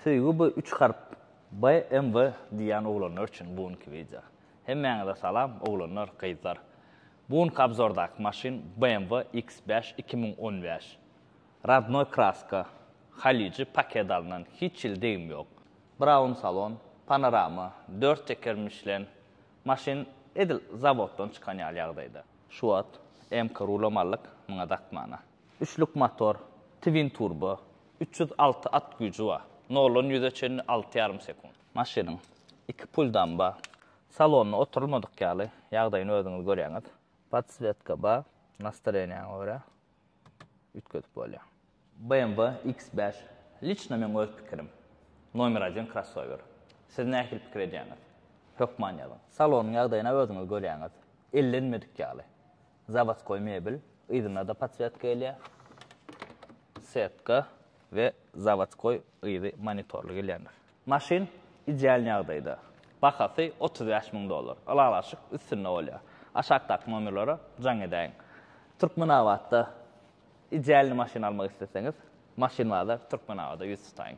Söýgü bu 3 harp BMW diýen oglanlar üçin buňky video. Hemmeňize salam oglanlar, gyzlar. Buňky abzordaky maşyn BMW X5 2015. Radnoy kraska, halici paket alınan hiç il deyim yok. Brown salon, panorama, 4 tekermişlen maşyn edil zavoddan çıkan ýagdaýda. Şu at MK rulamallyk muňa dakmana. 3lük motor, twin turbo, 306 at gücü var. Nolon 100'e 6,5 sekund. Maşynyň 2 puldamba, salonuna oturulmadyk ýaly, ýagdaýyny özüňiz görýäňiz. Podsvetka ba, настроениýaňa görä ütködüp bolýar. BMW X5, liçna men öz pikirim. Nomer 1 crossover. Siz nähil pikir edýäňiz? Hökmanýalyň. Salonyň ýagdaýyna özüňiz görýäňiz. Ellenmedik ýaly. Заводской mebel, ýygyna da podsvetka elýär. Setka ve заводской ýygy monitorly gelýär. Maşyn ideal ýagdaýda. Bahasy $35.000. Alalaşyk üstünde bolýar. Aşakdaky nomerlere jaň edäň. Türkmenawatda ideal maşyn almak isteseňiz, maşyn bazar Türkmenawatda ýüz tutaýyn.